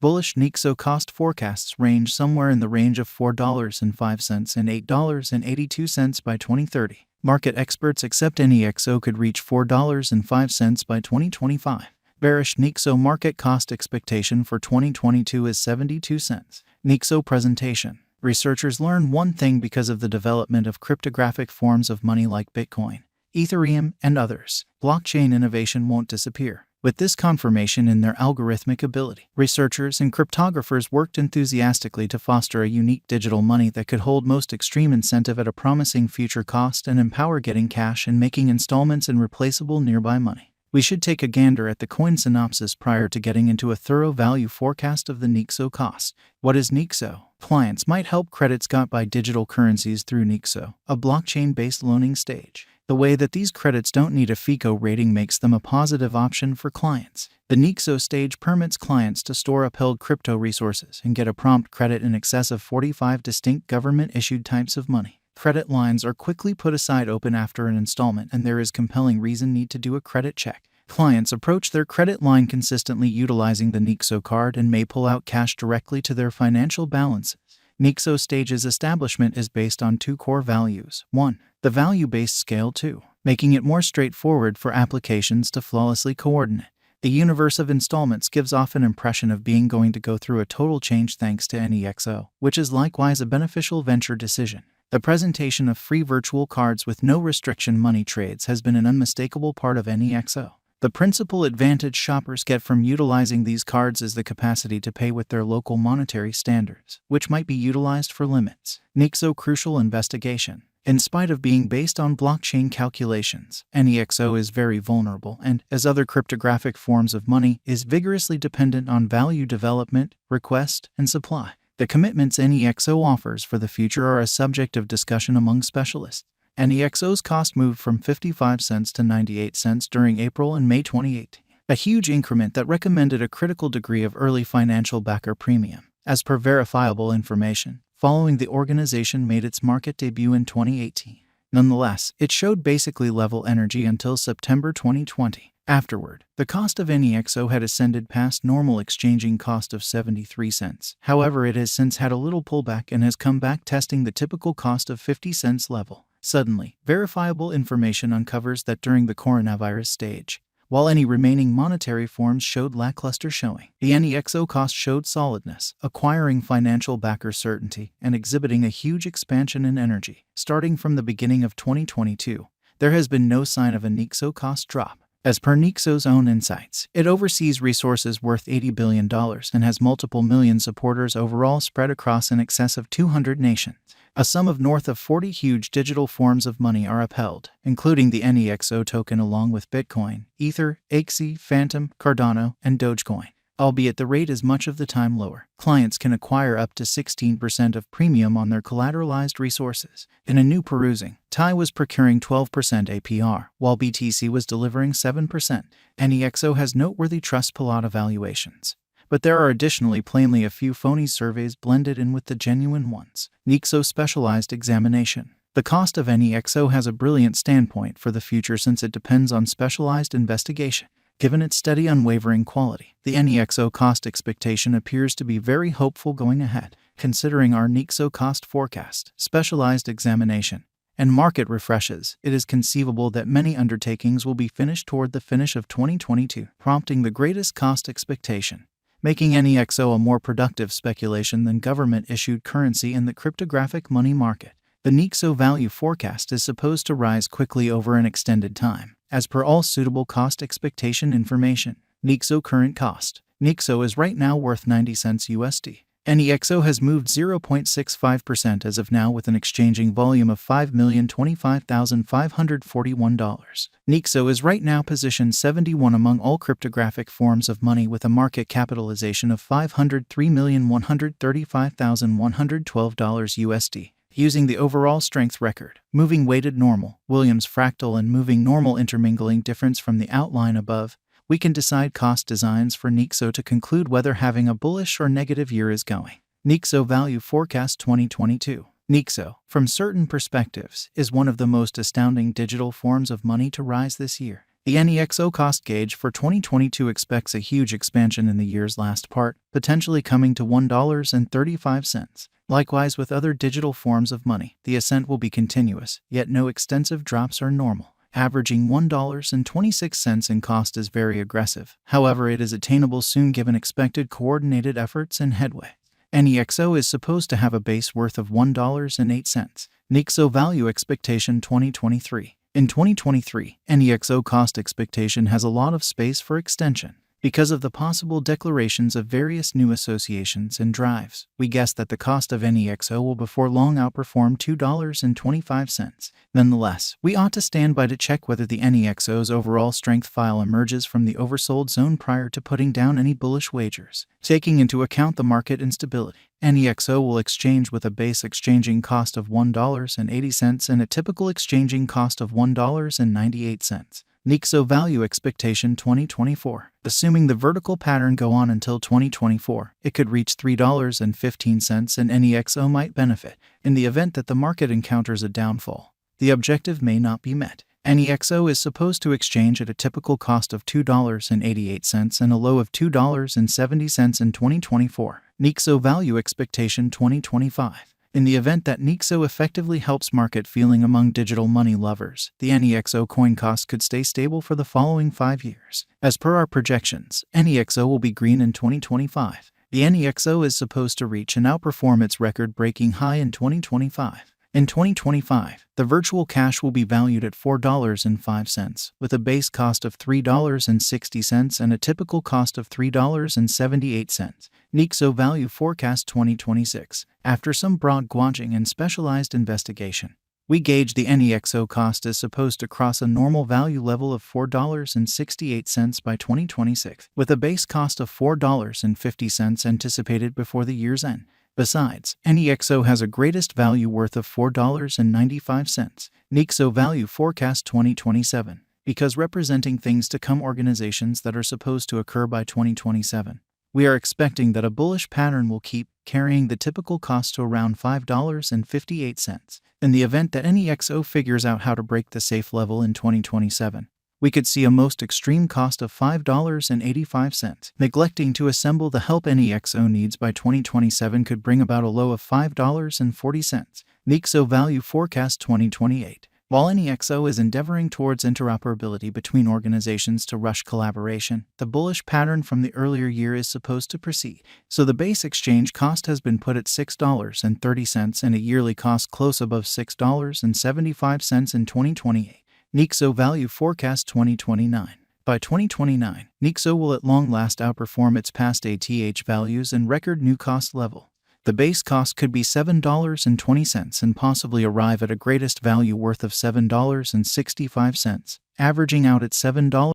Bullish Nexo cost forecasts range somewhere in the range of $4.05 and $8.82 by 2030. Market experts accept Nexo could reach $4.05 by 2025. Bearish Nexo market cost expectation for 2022 is 72 cents. Nexo presentation. Researchers learn one thing because of the development of cryptographic forms of money like Bitcoin, Ethereum, and others. Blockchain innovation won't disappear. With this confirmation in their algorithmic ability, researchers and cryptographers worked enthusiastically to foster a unique digital money that could hold most extreme incentive at a promising future cost and empower getting cash and making installments in replaceable nearby money. We should take a gander at the coin synopsis prior to getting into a thorough value forecast of the Nexo cost. What is Nexo? Clients might help credits got by digital currencies through Nexo, a blockchain-based loaning stage. The way that these credits don't need a FICO rating makes them a positive option for clients. The Nexo stage permits clients to store upheld crypto resources and get a prompt credit in excess of 45 distinct government-issued types of money. Credit lines are quickly put aside open after an installment, and there is compelling reason need to do a credit check. Clients approach their credit line consistently utilizing the Nexo card and may pull out cash directly to their financial balances. Nexo stage's establishment is based on two core values. 1. The value-based scale. 2. Making it more straightforward for applications to flawlessly coordinate. The universe of installments gives off an impression of being going to go through a total change thanks to Nexo, which is likewise a beneficial venture decision. The presentation of free virtual cards with no restriction money trades has been an unmistakable part of Nexo. The principal advantage shoppers get from utilizing these cards is the capacity to pay with their local monetary standards, which might be utilized for limits. Nexo crucial investigation. In spite of being based on blockchain calculations, Nexo is very vulnerable and, as other cryptographic forms of money, is vigorously dependent on value development, request, and supply. The commitments Nexo offers for the future are a subject of discussion among specialists. Nexo's cost moved from 55 cents to 98 cents during April and May 2018, a huge increment that recommended a critical degree of early financial backer premium, as per verifiable information, following the organization made its market debut in 2018. Nonetheless, it showed basically level energy until September 2020. Afterward, the cost of Nexo had ascended past normal exchanging cost of 73 cents. However, it has since had a little pullback and has come back testing the typical cost of 50 cents level. Suddenly, verifiable information uncovers that during the coronavirus stage, while any remaining monetary forms showed lackluster showing, the Nexo cost showed solidness, acquiring financial backer certainty and exhibiting a huge expansion in energy. Starting from the beginning of 2022, there has been no sign of a Nexo cost drop. As per Nexo's own insights, it oversees resources worth $80 billion and has multiple million supporters overall spread across in excess of 200 nations. A sum of north of 40 huge digital forms of money are upheld, including the Nexo token along with Bitcoin, Ether, AXI, Phantom, Cardano, and Dogecoin. Albeit the rate is much of the time lower. Clients can acquire up to 16% of premium on their collateralized resources. In a new perusing, TAI was procuring 12% APR, while BTC was delivering 7%. Nexo has noteworthy trust pilot evaluations, but there are additionally plainly a few phony surveys blended in with the genuine ones. Nexo specialized examination. The cost of Nexo has a brilliant standpoint for the future since it depends on specialized investigation. Given its steady, unwavering quality, the Nexo cost expectation appears to be very hopeful going ahead. Considering our Nexo cost forecast, specialized examination, and market refreshes, it is conceivable that many undertakings will be finished toward the finish of 2022, prompting the greatest cost expectation, making Nexo a more productive speculation than government-issued currency in the cryptographic money market. The Nexo value forecast is supposed to rise quickly over an extended time, as per all suitable cost expectation information. Nexo current cost. Nexo is right now worth 90 cents USD. Nexo has moved 0.65% as of now with an exchanging volume of $5,025,541. Nexo is right now positioned 71 among all cryptographic forms of money with a market capitalization of $503,135,112 USD. Using the overall strength record, moving weighted normal, Williams fractal and moving normal intermingling difference from the outline above, we can decide cost designs for Nexo to conclude whether having a bullish or negative year is going. Nexo value forecast 2022. Nexo, from certain perspectives, is one of the most astounding digital forms of money to rise this year. The Nexo cost gauge for 2022 expects a huge expansion in the year's last part, potentially coming to $1.35. Likewise with other digital forms of money, the ascent will be continuous, yet no extensive drops are normal. Averaging $1.26 in cost is very aggressive. However, it is attainable soon given expected coordinated efforts and headway. Nexo is supposed to have a base worth of $1.08. Nexo value expectation 2023. In 2023, Nexo cost expectation has a lot of space for extension. Because of the possible declarations of various new associations and drives, we guess that the cost of Nexo will before long outperform $2.25. Nonetheless, we ought to stand by to check whether the Nexo's overall strength file emerges from the oversold zone prior to putting down any bullish wagers. Taking into account the market instability, Nexo will exchange with a base exchanging cost of $1.80 and a typical exchanging cost of $1.98. Nexo value expectation 2024. Assuming the vertical pattern go on until 2024, it could reach $3.15 and Nexo might benefit. In the event that the market encounters a downfall, the objective may not be met. Nexo is supposed to exchange at a typical cost of $2.88 and a low of $2.70 in 2024. Nexo value expectation 2025. In the event that Nexo effectively helps market feeling among digital money lovers, the Nexo coin cost could stay stable for the following 5 years. As per our projections, Nexo will be green in 2025. The Nexo is supposed to reach and outperform its record-breaking high in 2025. In 2025, the virtual cash will be valued at $4.05, with a base cost of $3.60 and a typical cost of $3.78. Nexo value forecast 2026. After some broad gauging and specialized investigation, we gauge the Nexo cost is supposed to cross a normal value level of $4.68 by 2026, with a base cost of $4.50 anticipated before the year's end. Besides, Nexo has a greatest value worth of $4.95. Nexo value forecast 2027, because representing things to come organizations that are supposed to occur by 2027. We are expecting that a bullish pattern will keep carrying the typical cost to around $5.58. In the event that Nexo figures out how to break the safe level in 2027, we could see a most extreme cost of $5.85. Neglecting to assemble the help Nexo needs by 2027 could bring about a low of $5.40. Nexo value forecast 2028. While Nexo is endeavoring towards interoperability between organizations to rush collaboration, the bullish pattern from the earlier year is supposed to proceed. So the base exchange cost has been put at $6.30 and a yearly cost close above $6.75 in 2028. Nexo value forecast 2029. By 2029, Nexo will at long last outperform its past ATH values and record new cost level. The base cost could be $7.20 and possibly arrive at a greatest value worth of $7.65, averaging out at $7.